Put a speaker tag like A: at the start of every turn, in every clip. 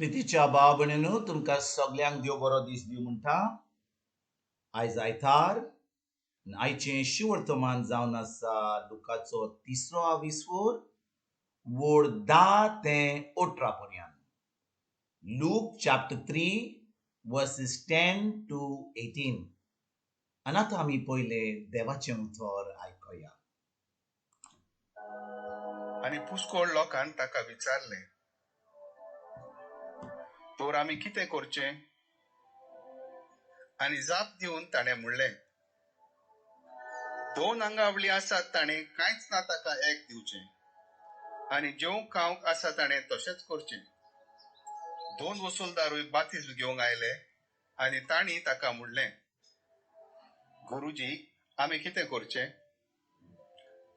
A: प्रितीच्या भाव भयणीनो तुमकां सगळ्यांक देव बरो दीस दिवं म्हणटा. आयज आयतार आयचें शिवर्तमान जावन आसा लुकाचो 3रो विसवोर वोड 10 ते 18 पर्यंत. Look chapter 3 versus 10 to 18. आनी आतां आमी पयले देवाचें उतर आयकया.
B: आनी पुष्कळ लोकांनी ताका विचारलें, तर आमी कितें करचें? आनी जाप दिवन ताणें म्हणलें, 2 आंगावळी आसात ताणें कांयच ना ताका एक दिवचें. आनी जेवंक खावंक आसा ताणें तशेंच करचें. 2 वसूलदारूय बातिज घेवंक आयले आनी तांणी ताका म्हणलें, गुरुजी, आमी कितें करचें?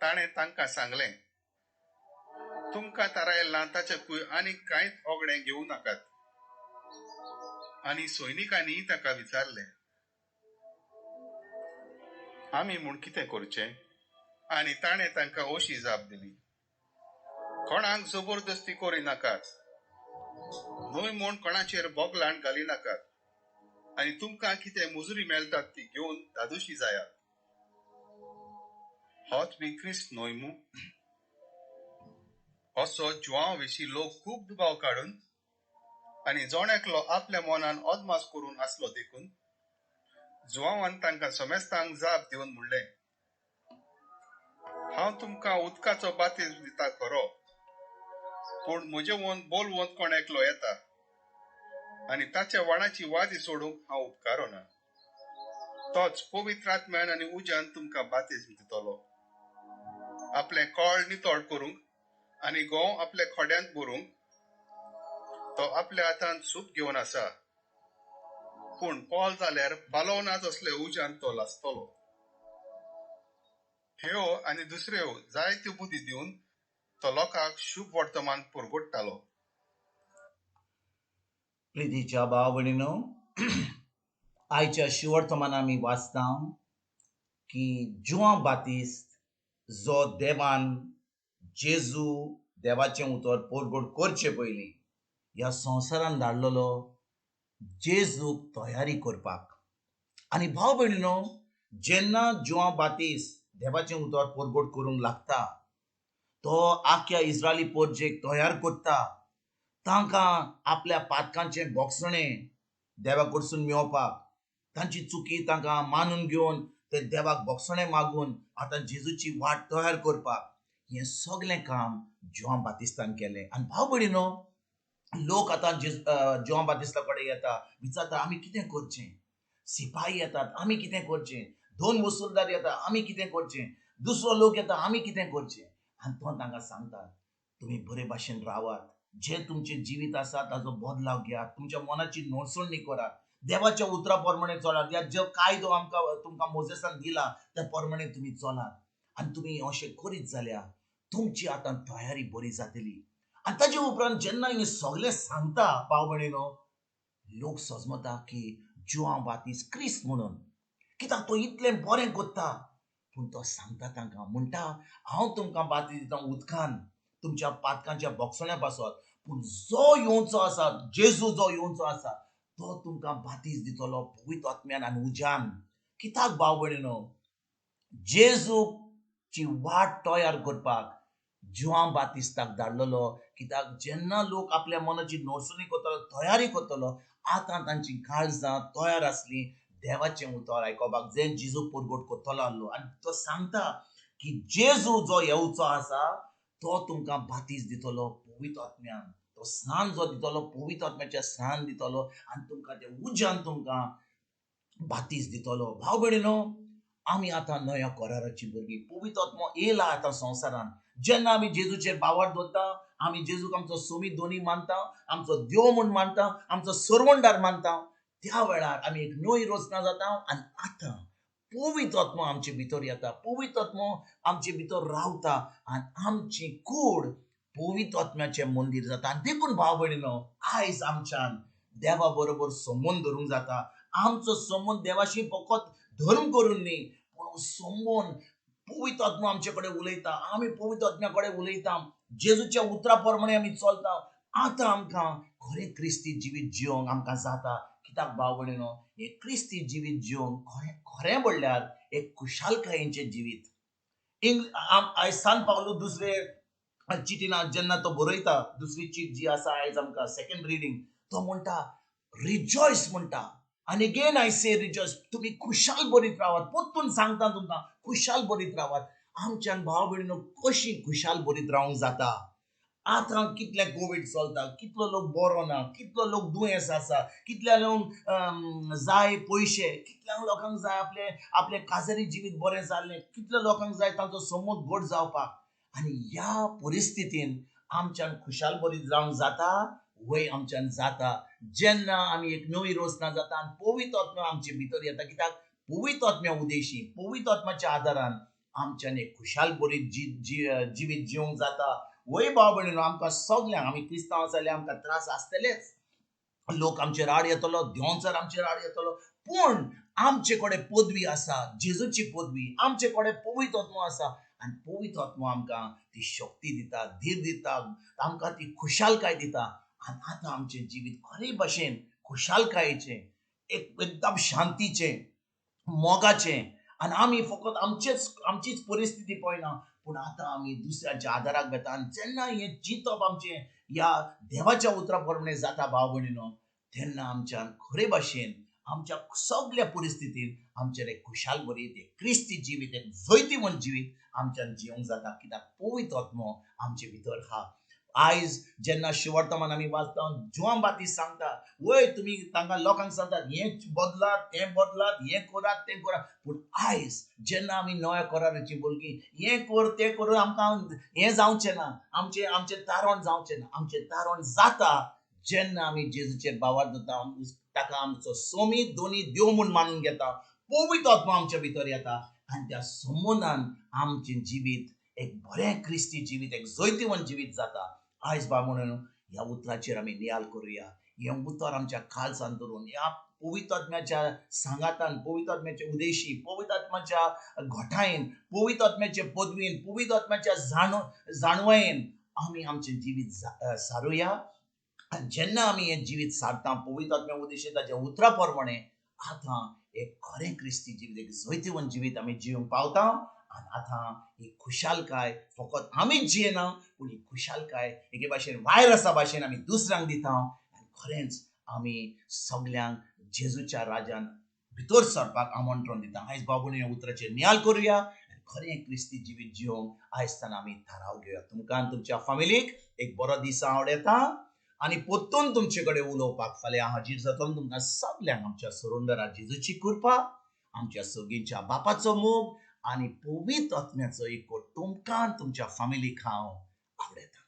B: ताणें तांकां सांगलें, तुमकां थारायलां ताचेकूय आनीक कांयच ओगणें घेवं नाकात. आनी सैनिकांनी ताका विचारलें, आमी म्हूण कितें करचें? आनी ताणें तांकां अशी जाप दिली, कोणाक जबरदस्ती करिनाकात, न्हय म्हूण कोणाचेर बोगलाण घालिनाकात, आनी तुमकां कितें मुजरी मेळटात ती घेवन धादोशी जायात. होच बी क्रिस्त न्हय मू? असो जुवां विशीं लोक खूब दुबाव काडून आनी जोणेकलो आपल्या मनान अदमास करून आसलो देखून जुवावान तांकां समेस्तांक जाप दिवन म्हणलें, हांव तुमकां उदकाचो बातीज दिता खरो, पूण म्हजे वोन बोलवंत कोण एकलो येता आनी ताच्या वाणाची वादी सोडूंक हांव उपकारो ना. तोच पवित्र आत्म्यान आनी उज्यान तुमकां बातीज दितलो. आपलें कळ नितळ करूंक आनी घोव आपल्या खोड्यांत भरूंक तो आपल्या हातांत सूप घेवन आसा, पूण पोल जाल्यार पालवनाच असले उज्यान तो लासतलो. ह्यो आनी दुसऱ्यो जायत्यो बुदी दिवन तो लोकांक शुभ वर्तमान पुरगोडटालो.
A: प्रितीच्या भाव भयणीनो, आयच्या शिवर्तमान आमी वाचता की जुआं बातिस्त जो देवान जेजू देवाचें उतर पोरगोड करचे पयलीं ह्या संवसारान धाडलेलो जेजूक तयारी करपाक. आनी भाव भयणीनो, जेन्ना जुआं बातिस्त देवाचें उतर पोरगोड करूंक लागता, तो आख्या इस्रायली पोरजेक तयार करता. तांकां आपल्या पातकांचें बोगसणें देवा कडसून मेळोवपाक, तांची चुकी तांकां मानून घेवन ते देवाक बोगसणें मागून आतां जेजूची वाट तयार करपाक हें सगळें काम जुआं बातिस्तान केलें. आनी भाव भयणीनो, लोक आतां जुआं बातिस्ता कडेन येता, विचारता आमी कितें करचें? सिपाही येतात, आमी कितें करचें? 2 वसूलदार येता, आमी कितें करचें? दुसरो लोक येता, आमी कितें करचें? आनी तो तांकां सांगता, तुमी बरे भाशेन रावात, जें तुमचें जिवीत आसा ताचो बदलाव घेयात, तुमच्या मनाची नोडसणणी करात, देवाच्या उतरा प्रमाणे चलात, जो कायदो आमकां तुमकां मोसेसान दिला त्या प्रमाणे तुमी चलात. आनी तुमी अशें करीत जाल्यार तुमची आतां तयारी बरी जातली. आनी ताजे उपरांत जेन्ना हें सगळें सांगता भाव भयणीनो, लोक समजता की जुआं बातिस्त क्रिस्त म्हणून, कित्याक तो इतलें बरें करता. पूण तो सांगता तांकां, म्हणटा हांव तुमकां बाती दिता उदकान तुमच्या पातकांच्या बोगसण्या पासत, पूण जो येवचो आसा, जेजू जो येवचो आसा, तो तुमकां बातीज दितलो पवित्र आत्म्यान आनी उज्यान. कित्याक भाव भयणीनो, जेजूची वाट तयार करपाक जुआं बातिस्ताक धाडलेलो. कित्याक जेन्ना लोक आपल्या मनाची नोडसणी करतलो, तयारी करतलो, आतां तांची काळजां तयार आसली देवाचें उतर आयकोपाक, जें जेजू पोरगोड करतलो आहलो. आनी तो सांगता की जेजू जो येवचो आसा तो तुमकां बातीज दितलो पवित्र आत्म्यान. तो स्नान जो दितलो, पवित्र आत्म्याचें स्नान दितलो आनी तुमकां ते उज्यान तुमकां बातीज दितलो. भाव भयणीनो, आमी आतां नव्या कराराची भुरगीं, पवित्र आत्मो येयला आतां संवसारान. जेन्ना आमी जेजूचेर बावर दवरता, आमी जेजूक आमचो सोमी दोनी मानता, आमचो देव म्हूण मानता, आमचो सर्वंडार मानता, त्या वेळार आमी एक नवी रचना जाता. आनी आतां पवित्र आत्मो आमचे भितर येता, पवित्र आत्मो आमचे भितर रावता आनी आमची कूड पवित्र आत्म्याचें मंदीर जाता. आनी देखून भाव भयणीनो, आयज आमच्यान देवा बरोबर संबंद धरूंक जाता. आमचो संबंद देवाशी फकत धर्म करून न्ही, पूण संबंद पवित्र आत्मो आमचे कडेन उलयता, आमी पवित्र आत्म्या कडेन उलयता, जेजूच्या उतरा प्रमाणे आमी चलता, आतां आमकां खरें क्रिस्ती जिवीत जिवंक आमकां जाता. कित्याक भाव भयणीनो, हे क्रिस्ती जिवीत जिवंक खरें म्हणल्यार एक खुशालकायेचें जिवीत. आयज सान पावलो दुसरे चिटीन जेन्ना तो बरयता, दुसरी चीट जी आसा आयज आमकां सेकंड रिडींग, तो म्हणटा रिजॉयस म्हणटा. आनी अगेन आय से रिजॉयस. तुमी खुशाल बरीत रावात. परतून सांगता तुमकां खुशाल बरीत रावात. आमच्यान भाव भयणीनो कशी खुशाल बरीत रावंक जाता? आतां कितले कोवीड चलता, कितलो लोक बरो ना, कितलो लोक दुयेंस आसा, कितल्या लोक जाय पयशे, कितल्या लोकांक जाय आपले आपले काजरी जिवीत बरें जाल्लें, कितल्या लोकांक जाय तांचो समूह घट जावपाक. आनी ह्या परिस्थितीन आमच्यान खुशाल बरीत रावंक जाता? वय आमच्यान जाता जेन्ना आमी एक नवी रोसना जाता आनी पवित्र आत्मा आमचे भितर येता. कित्याक पवित्र आत्म्या उदेशी, पवित्र आत्म्याच्या आदारान आमच्यान एक खुशाल बरीत जिवीत जिवंक जाता. वय भाव भयणीनो, आमकां सगल्यांक, आमी क्रिस्तांव जाल्यार आमकां त्रास आसतलेच. लोक आमचेर राड येतलो, देंवचार आमचेर राड येतलो, पूण आमचे कडेन पदवी आसा, जेजूची पदवी. आमचे कडेन पवित्र आत्मा आसा आनी पवित्र आत्मा आमकां ती शक्ती दिता, धीर दिता, आमकां ती खुशालकाय दिता. आनी आतां आमचें जिवीत खरे भाशेन खुशालकायेचें, एकदम शांतीचें, मोगाचें. आनी आमी फकत आमचीच परिस्थिती पळयना, पूण आतां आमी दुसऱ्याच्या आदाराक घेता. आनी जेन्ना हें चिंतप आमचें ह्या देवाच्या उतरा प्रमाणे जाता भाव भयणीनो, तेन्ना आमच्यान खरे भाशेन आमच्या सगळ्या परिस्थितीन आमचेर एक खुशाल बरीत, एक क्रिस्ती जिवीत, एक जैतिवंत जिवीत आमच्यान जिवंक जाता. कित्याक पवित्र आत्मो आमचे भितर आहा. आयज जेन्ना शिवर्तमान आमी वाचता, जुआन बातिस्त सांगता, वय तुमी तांकां लोकांक सांगतात हें बदलात, तें बदलात, हें करात, तें करात. पूण आयज जेन्ना आमी नव्या कराराची भुरगीं हें कर तें करून आमकां हें जावचें ना, आमचें तारण जावचें ना. आमचें तारण जाता जेन्ना आमी जेजूचेर बावर दवरता, ताका आमचो सोमी दोनी देव म्हूण मानून घेता, पवित्र आत्मा आमच्या भितर येता आनी त्या संबंदान आमचें जिवीत एक बरें क्रिस्ती जिवीत, एक जैतिवंत जिवीत जाता. आयज भाव म्हणून ह्या उतराचेर आमी नियाल करुया. हें उतर आमच्या खालसावन धरून ह्या पवित्र आत्म्याच्या सांगातान, पवित्र आत्म्याच्या उदेशी, पवित्र आत्म्याच्या घोटायेन, पवित्र आत्म्याच्या पदवीन, पवित्र आत्म्याच्या जाणवायेन आमी आमचें जिवीत सारुया. आनी जेन्ना आमी हें जिवीत सारता पवित्र आत्म्या उदेशी ताच्या उतरा प्रमाणे, आतां एक खरें क्रिस्ती जिवीत, एक जैतिवंत जिवीत आमी जिवंक पावता. आनी आतां ही खुशालकाय फकत आमीच जियेना, पूण ही खुशालकाय एके भाशेन वायरसा भाशेन आमी दुसऱ्यांक दिता. आनी खरेंच आमी सगल्यांक जेजूच्या राज्यान भितर सरपाक आमंत्रण दिता. आयज भाव भयणी ह्या उतराचेर नियाल करुया आनी खरें क्रिस्ती जिवीत जिवंक आयज तान आमी थाराव घेवया. तुमकां आनी तुमच्या फॅमिलीक एक बरो दीस हांव येता आनी परतून तुमचे कडेन उलोवपाक फाल्यां हाजीर जाता. तुमकां सगल्यांक आमच्या सुरुंदरा जेजूची कृपा, आमच्या सगळींच्या बापाचो मोग आनी पवित्र आत्म्याचो एकवट तुमकां तुमच्या फॅमिलीक हांव आवडयता.